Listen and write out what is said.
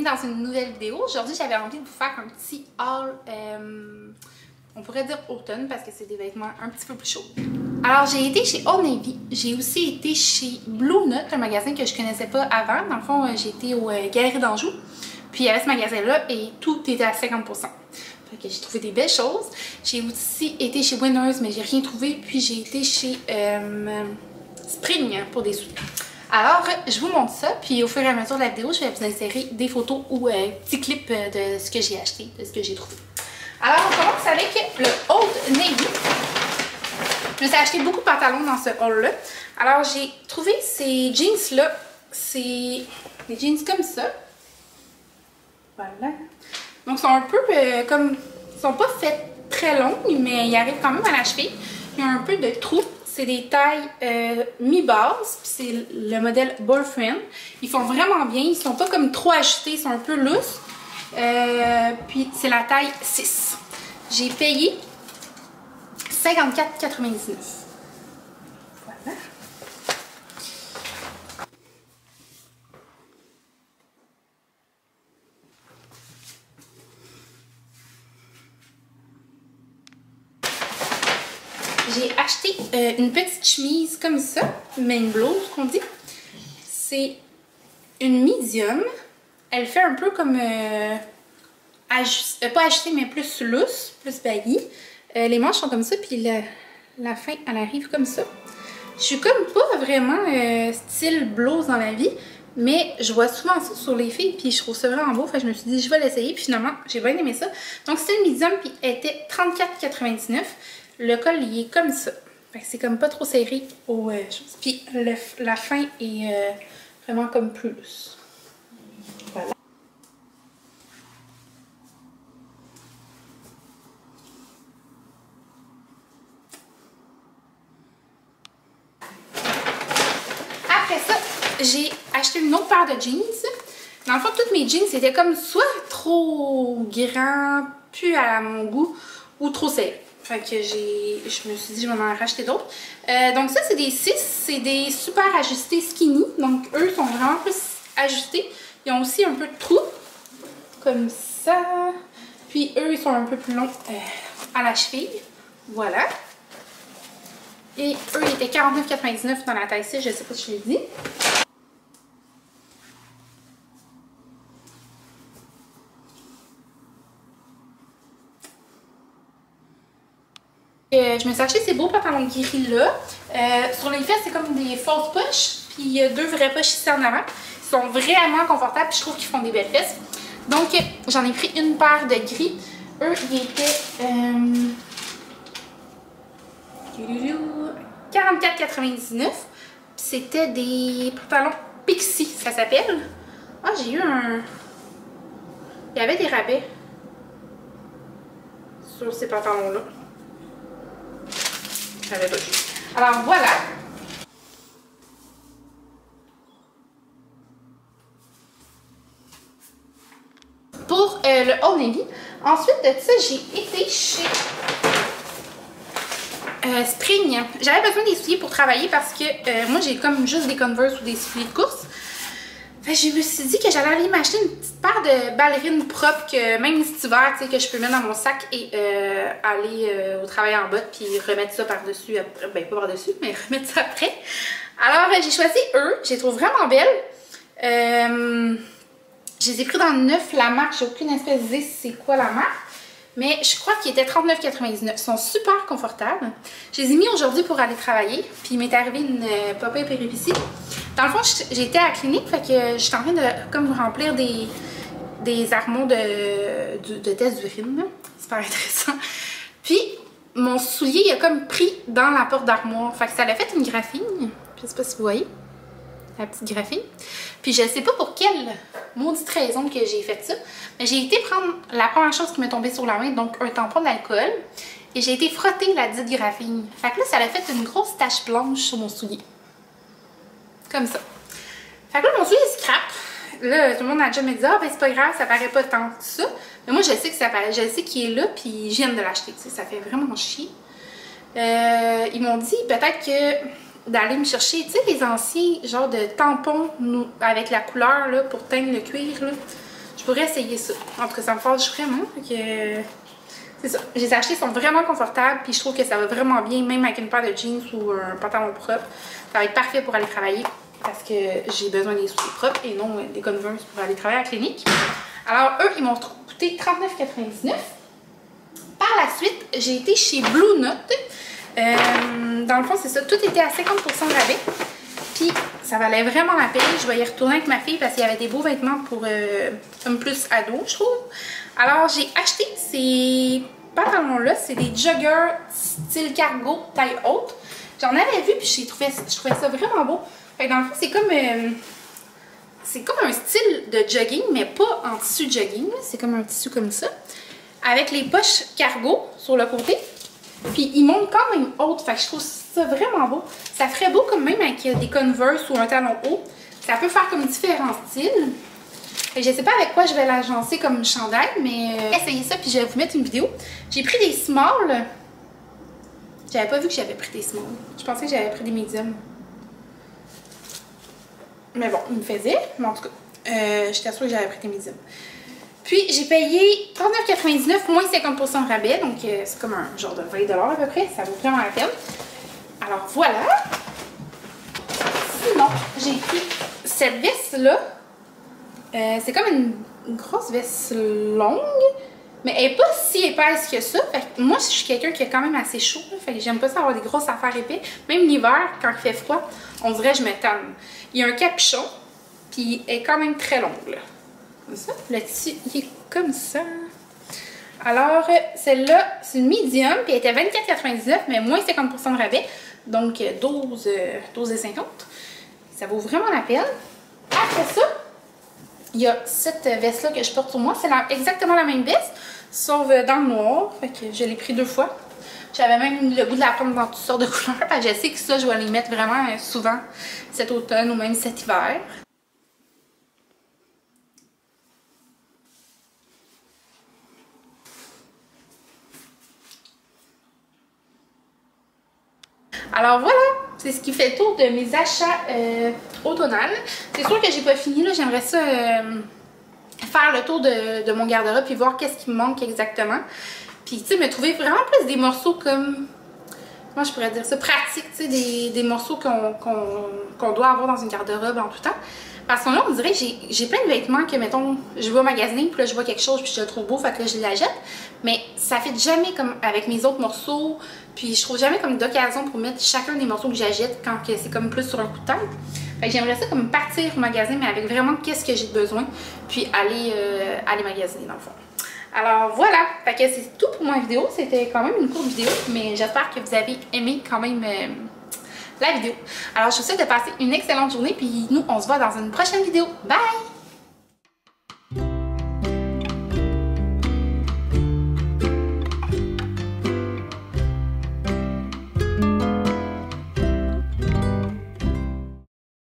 bienvenue dans une nouvelle vidéo. Aujourd'hui, j'avais envie de vous faire un petit haul, on pourrait dire automne parce que c'est des vêtements un petit peu plus chauds. Alors, j'ai été chez Old Navy, j'ai aussi été chez Blue Note, un magasin que je connaissais pas avant. Dans le fond, j'ai été au Galeries d'Anjou, puis il y avait ce magasin-là et tout était à 50%. Fait que j'ai trouvé des belles choses. J'ai aussi été chez Winners, mais j'ai rien trouvé. Puis j'ai été chez Spring pour des souliers. Alors, je vous montre ça, puis au fur et à mesure de la vidéo, je vais vous insérer des photos ou petits clips de ce que j'ai acheté, de ce que j'ai trouvé. Alors, on commence avec le Old Navy. Je me suis acheté beaucoup de pantalons dans ce haul-là. Alors, j'ai trouvé ces jeans-là. C'est des jeans comme ça. Voilà. Donc, ils sont un peu comme... Ils sont pas faits très longs, mais ils arrivent quand même à la cheville. Il y a un peu de trous. C'est des tailles mi-basse, puis c'est le modèle Boyfriend. Ils font vraiment bien, ils sont pas comme trop ajustés, ils sont un peu lousses. Puis c'est la taille 6. J'ai payé 54,99. Voilà. J'ai acheté une petite chemise comme ça, mais une blouse qu'on dit. C'est une medium. Elle fait un peu comme pas ajustée, mais plus loose, plus baggy. Les manches sont comme ça, puis la fin, elle arrive comme ça. Je suis comme pas vraiment style blouse dans la vie, mais je vois souvent ça sur les filles, puis je trouve ça vraiment beau. Fait que je me suis dit, je vais l'essayer, puis finalement, j'ai bien aimé ça. Donc, c'était une medium, puis elle était 34,99. Le col, il est comme ça. Fait que c'est comme pas trop serré aux choses. Puis la fin est vraiment comme plus loose. Voilà. Après ça, j'ai acheté une autre paire de jeans. Dans le fond, toutes mes jeans étaient comme soit trop grands, plus à mon goût, ou trop serrés. Fait que je me suis dit, je vais en racheter d'autres. Donc ça, c'est des 6. C'est des super ajustés skinny. Donc eux sont vraiment plus ajustés. Ils ont aussi un peu de trous. Comme ça. Puis eux, ils sont un peu plus longs à la cheville. Voilà. Et eux, ils étaient 49,99 dans la taille 6. Je sais pas si je l'ai dit. Je me suis acheté ces beaux pantalons gris-là. Sur les fesses, c'est comme des fausses poches. Puis il y a deux vraies poches ici en avant. Ils sont vraiment confortables. Puis je trouve qu'ils font des belles fesses. Donc, j'en ai pris une paire de gris. Eux, ils étaient 44,99. Puis c'était des pantalons Pixie, ça s'appelle. Ah, j'ai eu un... Il y avait des rabais sur ces pantalons-là. Alors voilà. Pour le Old Navy. Ensuite de ça, j'ai été chez Spring. J'avais besoin des souliers pour travailler parce que moi j'ai comme juste des Converse ou des souliers de course. Fait que je me suis dit que j'allais aller m'acheter une petite paire de ballerines propres, que même cet hiver, tu sais, que je peux mettre dans mon sac et aller au travail en botte puis remettre ça par-dessus, ben pas par-dessus, mais remettre ça après. Alors, j'ai choisi eux, je les trouve vraiment belles. Je les ai pris dans le 9, la marque, j'ai aucune espèce d'idée c'est quoi la marque. Mais je crois qu'ils étaient 39,99. Ils sont super confortables. Je les ai mis aujourd'hui pour aller travailler. Puis il m'est arrivé une pop-up péripétie. Dans le fond, j'étais à la clinique, fait que j'étais en train de comme remplir des armoires de test d'urine. Super intéressant. Puis mon soulier, il a comme pris dans la porte d'armoire. Fait que ça l'a fait une graphine. Je sais pas si vous voyez. La petite graphine. Puis je sais pas pour quelle maudite raison que j'ai fait ça, mais j'ai été prendre la première chose qui m'est tombée sur la main, donc un tampon d'alcool, et j'ai été frotter la dite graphine. Fait que là, ça a fait une grosse tache blanche sur mon soulier. Comme ça. Fait que là, mon soulier est scrap. Là, tout le monde a déjà me dit, ah ben c'est pas grave, ça paraît pas tant que ça. Mais moi, je sais que ça paraît, je sais qu'il est là, puis je viens de l'acheter, tu sais, ça fait vraiment chier. Ils m'ont dit peut-être que d'aller me chercher, tu sais, les anciens genre de tampons avec la couleur là, pour teindre le cuir là. Je Je pourrais essayer ça. En tout cas, ça me fâche vraiment. C'est ça. Je les ai achetés, ils sont vraiment confortables. Puis je trouve que ça va vraiment bien, même avec une paire de jeans ou un pantalon propre. Ça va être parfait pour aller travailler parce que j'ai besoin des souliers propres et non des Converse pour aller travailler à la clinique. Alors, eux, ils m'ont coûté 39,99 $. Par la suite, j'ai été chez Blue Note. Dans le fond, c'est ça. Tout était à 50% de rabais. Puis, ça valait vraiment la peine. Je vais y retourner avec ma fille parce qu'il y avait des beaux vêtements pour un plus ado, je trouve. Alors, j'ai acheté ces pantalons-là. C'est des joggers style cargo, taille haute. J'en avais vu puis je trouvais ça vraiment beau. Fait que dans le fond, c'est comme un style de jogging, mais pas en tissu jogging. C'est comme un tissu comme ça. Avec les poches cargo sur le côté. Puis il monte quand même haute, fait que je trouve ça vraiment beau. Ça ferait beau comme même avec des Converse ou un talon haut. Ça peut faire comme différents styles. Je sais pas avec quoi je vais l'agencer comme chandail, mais essayez ça puis je vais vous mettre une vidéo. J'ai pris des small. J'avais pas vu que j'avais pris des small. Je pensais que j'avais pris des medium. Mais bon, il me faisait. Mais en tout cas, j'étais sûre que j'avais pris des medium. Puis, j'ai payé 39,99 moins 50% de rabais. Donc, c'est comme un genre de 20 $ à peu près. Ça vaut vraiment la peine. Alors, voilà. Sinon, j'ai pris cette veste-là. C'est comme une grosse veste longue. Mais elle n'est pas si épaisse que ça. Fait que moi, je suis quelqu'un qui est quand même assez chaud. Fait que j'aime pas ça avoir des grosses affaires épais. Même l'hiver, quand il fait froid, on dirait que je me tanne. Il y a un capuchon. Puis, elle est quand même très longue, là. Comme ça. Le tissu, il est comme ça. Alors, celle-là, c'est une medium, puis elle était 24,99, mais moins 50% de rabais. Donc, 12,50. Ça vaut vraiment la peine. Après ça, il y a cette veste-là que je porte sur moi. C'est exactement la même veste, sauf dans le noir. Fait que je l'ai pris 2 fois. J'avais même le goût de la prendre dans toutes sortes de couleurs. Parce que je sais que ça, je vais les mettre vraiment souvent cet automne ou même cet hiver. Alors voilà, c'est ce qui fait le tour de mes achats automnales. C'est sûr que j'ai pas fini, là. J'aimerais ça faire le tour de mon garde-robe puis voir qu'est-ce qui me manque exactement. Puis tu sais, me trouver vraiment plus des morceaux comme, comment je pourrais dire ça, pratiques, tu sais, des morceaux qu'on doit avoir dans une garde-robe en tout temps. Parce que là, on dirait que j'ai plein de vêtements que, mettons, je vais magasiner, puis là, je vois quelque chose, puis je le trouve beau, fait que là, je la jette. Mais ça fait jamais comme avec mes autres morceaux, puis je trouve jamais comme d'occasion pour mettre chacun des morceaux que j'achète quand c'est comme plus sur un coup de tête. Fait que j'aimerais ça comme partir au magasin, mais avec vraiment qu'est-ce que j'ai besoin, puis aller magasiner dans le fond. Alors voilà, fait que c'est tout pour ma vidéo. C'était quand même une courte vidéo, mais j'espère que vous avez aimé quand même la vidéo. Alors je vous souhaite de passer une excellente journée, puis nous on se voit dans une prochaine vidéo. Bye!